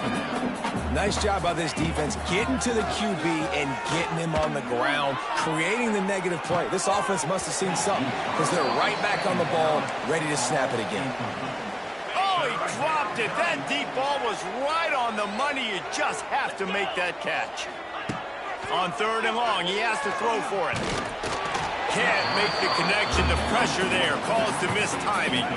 Nice job by this defense getting to the QB and getting him on the ground, creating the negative play. This offense must have seen something because they're right back on the ball, ready to snap it again. Oh, he dropped it. That deep ball was right on the money. You just have to make that catch. On 3rd and long, he has to throw for it. Can't make the connection. The pressure there caused the missed timing.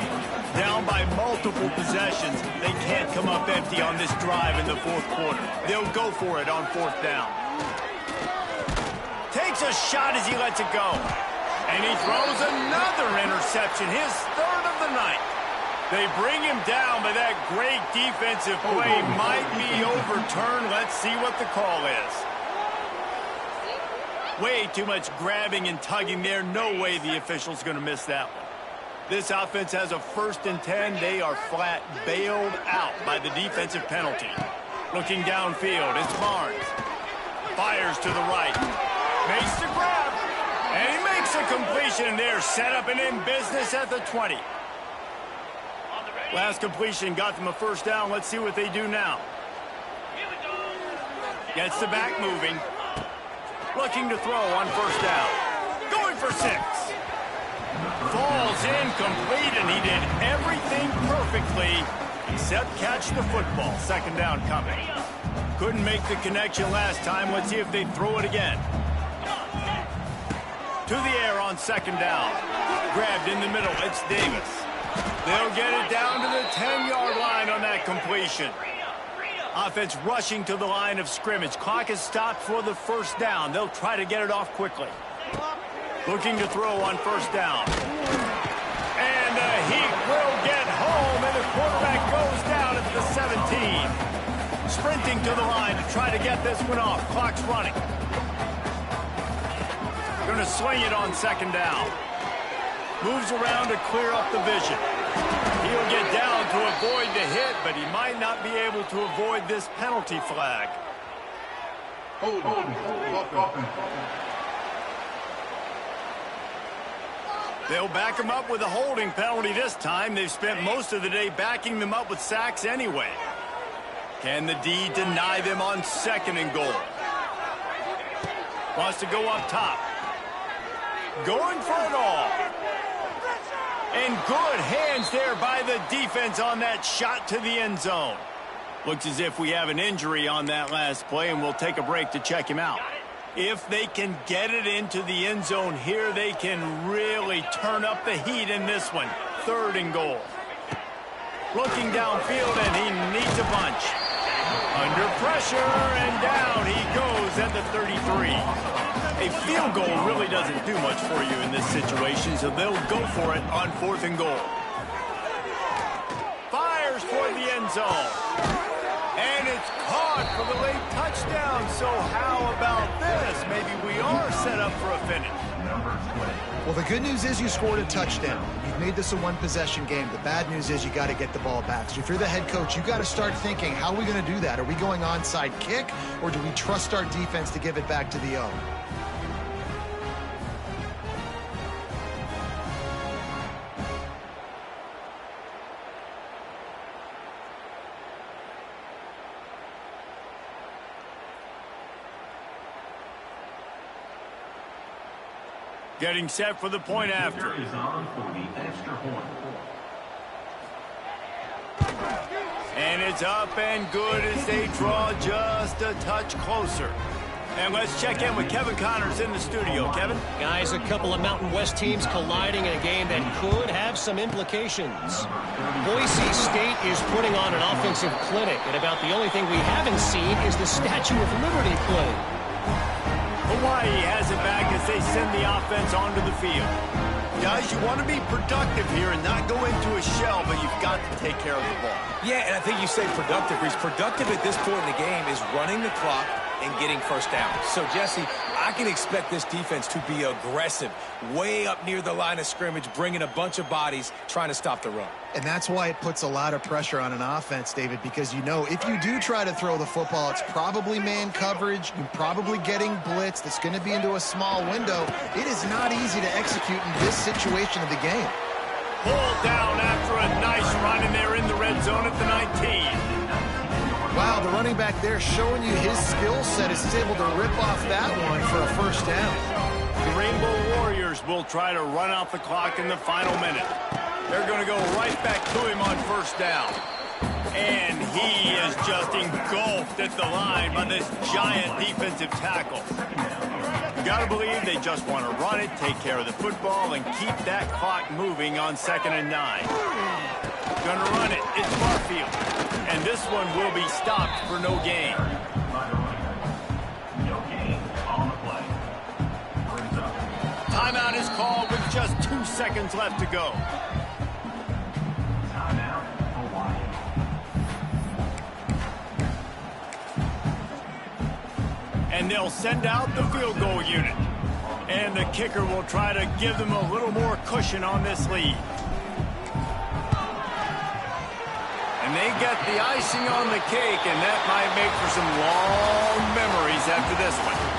Down by multiple possessions. They can't come up empty on this drive in the 4th quarter. They'll go for it on 4th down. Takes a shot as he lets it go. And he throws another interception, his 3rd of the night. They bring him down, but that great defensive play might be overturned. Let's see what the call is. Way too much grabbing and tugging there. No way the official's going to miss that one. This offense has a 1st and 10. They are flat bailed out by the defensive penalty. Looking downfield, it's Barnes. Fires to the right. Makes the grab. And he makes a completion there. Set up and in business at the 20. Last completion got them a 1st down. Let's see what they do now. Gets the back moving. Looking to throw on 1st down. Going for 6. Falls incomplete, and he did everything perfectly except catch the football. 2nd down coming. Couldn't make the connection last time. Let's see if they throw it again. To the air on 2nd down. Grabbed in the middle. It's Davis. They'll get it down to the 10-yard line on that completion. Offense rushing to the line of scrimmage. Clock is stopped for the 1st down. They'll try to get it off quickly. Looking to throw on 1st down. And the Heat will get home, and the quarterback goes down at the 17. Sprinting to the line to try to get this one off. Clock's running. Going to swing it on 2nd down. Moves around to clear up the vision. He'll get down to avoid the hit, but he might not be able to avoid this penalty flag. They'll back him up with a holding penalty this time. They've spent most of the day backing them up with sacks anyway. Can the D deny them on 2nd and goal? Wants to go up top. Going for it all. And good hands there by the defense on that shot to the end zone. Looks as if we have an injury on that last play, and we'll take a break to check him out. If they can get it into the end zone here, they can really turn up the heat in this one. 3rd and goal. Looking downfield, and he needs a bunch. Under pressure, and down he goes at the 33. A field goal really doesn't do much for you in this situation, so they'll go for it on 4th and goal. Fires toward the end zone. And it's caught for the late touchdown. So how about this? Maybe we are set up for a finish. Well, the good news is you scored a touchdown. You've made this a one-possession game. The bad news is you got to get the ball back. So if you're the head coach, you got to start thinking, how are we going to do that? Are we going onside kick, or do we trust our defense to give it back to the O? Getting set for the point after. Is on for the extra point. And it's up and good as they draw just a touch closer. And let's check in with Kevin Connors in the studio. Kevin? Guys, a couple of Mountain West teams colliding in a game that could have some implications. Boise State is putting on an offensive clinic, and about the only thing we haven't seen is the Statue of Liberty play. Hawaii has it back as they send the offense onto the field. Guys, you want to be productive here and not go into a shell, but you've got to take care of the ball. Yeah, and I think you say productive. He's productive at this point in the game is running the clock and getting first down. So, Jesse, I can expect this defense to be aggressive, way up near the line of scrimmage, bringing a bunch of bodies, trying to stop the run. And that's why it puts a lot of pressure on an offense, David, because you know if you do try to throw the football, it's probably man coverage. You're probably getting blitz. That's going to be into a small window. It is not easy to execute in this situation of the game. Pulled down after a nice run, and they're in the red zone at the 19. Wow, the running back there showing you his skill set is able to rip off that one for a first down. The Rainbow Warriors will try to run out the clock in the final minute. They're going to go right back to him on first down. And he is just engulfed at the line by this giant defensive tackle. You got to believe they just want to run it, take care of the football, and keep that clock moving on 2nd and 9. Going to run it. It's Barfield. And this one will be stopped for no gain. No gain on the play. Timeout is called with just 2 seconds left to go. Timeout, Hawaii. And they'll send out the field goal unit. And the kicker will try to give them a little more cushion on this lead. And they get the icing on the cake, and that might make for some long memories after this one.